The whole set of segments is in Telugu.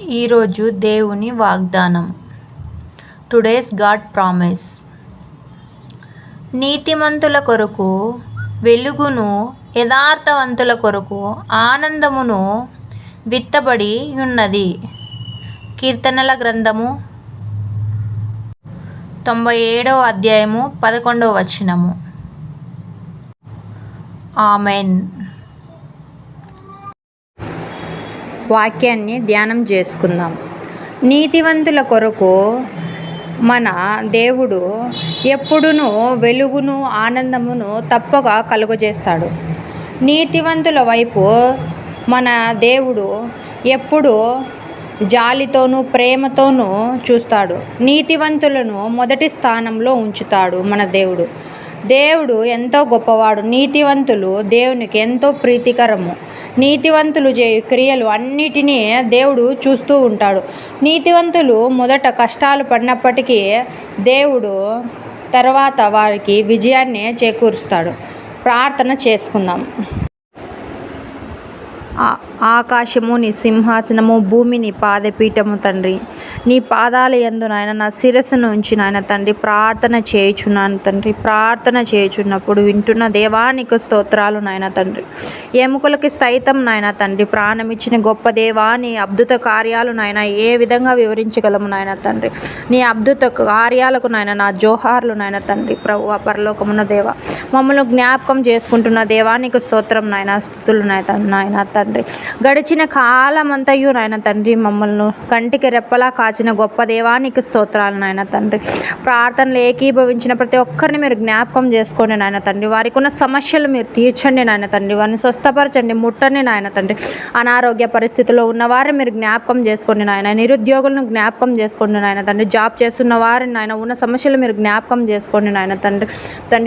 ఈరోజు దేవుని వాగ్దానం. Today's God promise. నీతిమంతుల కొరకు వెలుగును, యథార్థవంతుల కొరకు ఆనందమును విత్తబడి ఉన్నది. కీర్తనల గ్రంథము 97వ అధ్యాయము 11వ వచనము. ఆమెన్. వాక్యాన్ని ధ్యానం చేసుకుందాం. నీతివంతుల కొరకు మన దేవుడు ఎప్పుడునూ వెలుగును, ఆనందమును తప్పక కలుగజేస్తాడు. నీతివంతుల వైపు మన దేవుడు ఎప్పుడూ జాలితోనూ ప్రేమతోనూ చూస్తాడు. నీతివంతులను మొదటి స్థానంలో ఉంచుతాడు మన దేవుడు. దేవుడు ఎంతో గొప్పవాడు. నీతివంతులు దేవునికి ఎంతో ప్రీతికరము. నీతివంతులు చేయు క్రియలు అన్నిటినీ దేవుడు చూస్తూ ఉంటాడు. నీతివంతులు మొదట కష్టాలు పడినప్పటికీ దేవుడు తర్వాత వారికి విజయాన్ని చేకూరుస్తాడు. ప్రార్థన చేసుకుందాం. ఆకాశము నీ సింహాసనము, భూమి నీ పాదపీఠము తండ్రి. నీ పాదాల యందు నాయన నా శిరస్సును ఉంచి నాయన తండ్రి ప్రార్థన చేయుచున్నాను తండ్రి. ప్రార్థన చేయుచున్నప్పుడు వింటున్న దేవానికి స్తోత్రాలు నాయన తండ్రి. ఎముకలకి సైతం నాయన తండ్రి ప్రాణమిచ్చిన గొప్ప దేవా, నీ అద్భుత కార్యాలు నాయన ఏ విధంగా వివరించగలము నాయన తండ్రి. నీ అద్భుత కార్యాలకు నాయన నా జోహార్లు నాయన తండ్రి. ప్రభువా, పరలోకమున్న దేవ, మమ్మల్ని జ్ఞాపకం చేసుకుంటున్న దేవానికి స్తోత్రం నాయన, స్తుతులు నాయన తండ్రి. గడిచిన కాలమంతయు నాయన తండ్రి మమ్మల్ని కంటికి రెప్పలా కాచిన గొప్ప దేవానికి స్తోత్రాలు నాయన తండ్రి. ప్రార్థనలు ఏకీభవించిన ప్రతి ఒక్కరిని మీరు జ్ఞాపకం చేసుకోండి నాయన తండ్రి. వారికి ఉన్న సమస్యలు మీరు తీర్చండి నాయన తండ్రి. వారిని స్వస్థపరచండి, ముట్టండి నాయన తండ్రి. అనారోగ్య పరిస్థితుల్లో ఉన్నవారిని మీరు జ్ఞాపకం చేసుకోండి నాయన. నిరుద్యోగులను జ్ఞాపకం చేసుకోండి నాయన తండ్రి. జాబ్ చేస్తున్న వారిని నాయన ఉన్న సమస్యలు మీరు జ్ఞాపకం చేసుకోండి నాయన తండ్రి.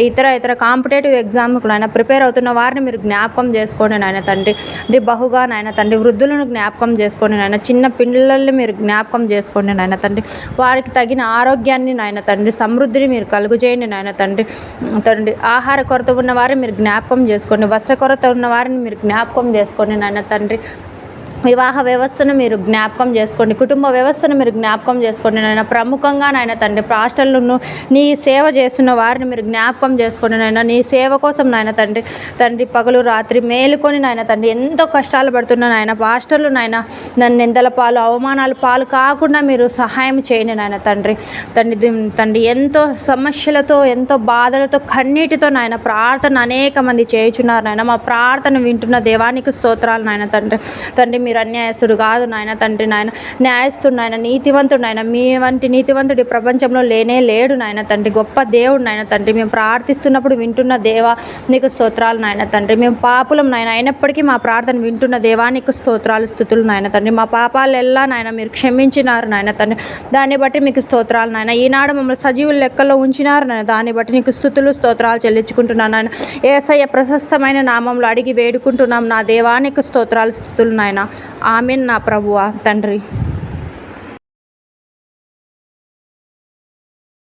ఇతర కాంపిటేటివ్ ఎగ్జామ్కు నాయన ప్రిపేర్ అవుతున్న వారిని మీరు జ్ఞాపకం చేసుకోండి నాయన తండ్రి. బహుగా నాయన తండ్రి వృద్ధులను జ్ఞాపకం చేసుకోండి నాయన. చిన్న పిల్లల్ని మీరు జ్ఞాపకం చేసుకోండి నాయన తండ్రి. వారికి తగిన ఆరోగ్యాన్ని నాయన తండ్రి, సమృద్ధిని మీరు కలుగజేయండి నాయన తండ్రి. ఆహార కొరత ఉన్న వారిని మీరు జ్ఞాపకం చేసుకోండి. వస్త్ర కొరత ఉన్న వారిని మీరు జ్ఞాపకం చేసుకోండి నాయన తండ్రి. వివాహ వ్యవస్థను మీరు జ్ఞాపకం చేసుకోండి. కుటుంబ వ్యవస్థను మీరు జ్ఞాపకం చేసుకోండి నాయన. ప్రముఖంగా నాయన తండ్రి హాస్టల్ను నీ సేవ చేస్తున్న వారిని మీరు జ్ఞాపకం చేసుకోండి నాయన. నీ సేవ కోసం నాయన తండ్రి పగలు రాత్రి మేలుకొని నాయన తండ్రి ఎంతో కష్టాలు పడుతున్న నాయన హాస్టల్లో నాయన నన్ను నిందల పాలు, అవమానాల పాలు కాకుండా మీరు సహాయం చేయండి నాయన తండ్రి. ఎంతో సమస్యలతో, ఎంతో బాధలతో, కన్నీటితో నాయన ప్రార్థన అనేక మంది చేయుచున్నారు నాయన. మా ప్రార్థన వింటున్న దేవానికి స్తోత్రాలు నాయన తండ్రి. మీరు అన్యాయస్తుడు కాదు నాయన తండ్రి. నాయన న్యాయస్తుడు నాయన, నీతివంతుడు నాయన. మీ వంటి నీతివంతుడు ఈ ప్రపంచంలో లేనే లేడు నాయన తండ్రి. గొప్ప దేవుడు నాయన తండ్రి. మేము ప్రార్థిస్తున్నప్పుడు వింటున్న దేవా నీకు స్తోత్రాలు నాయన తండ్రి. మేము పాపులం నాయన, అయినప్పటికీ మా ప్రార్థన వింటున్న దేవానికి స్తోత్రాలు, స్తుతులు నాయన తండ్రి. మా పాపాలెల్లా నాయన మీరు క్షమించినారు నాయన తండ్రి. దాన్ని బట్టి మీకు స్తోత్రాలు నాయన. ఈనాడు మమ్మల్ని సజీవుల లెక్కల్లో ఉంచినారు నాయన. దాన్ని బట్టి నీకు స్తుతులు, స్తోత్రాలు చెల్లించుకుంటున్నాను నాయన. యేసయ్య ప్రశస్తమైన నామంలో అడిగి వేడుకుంటున్నాం నా దేవానికి స్తోత్రాలు, స్తుతులు నాయన. ఆమెన్ నా ప్రభువా తండ్రి.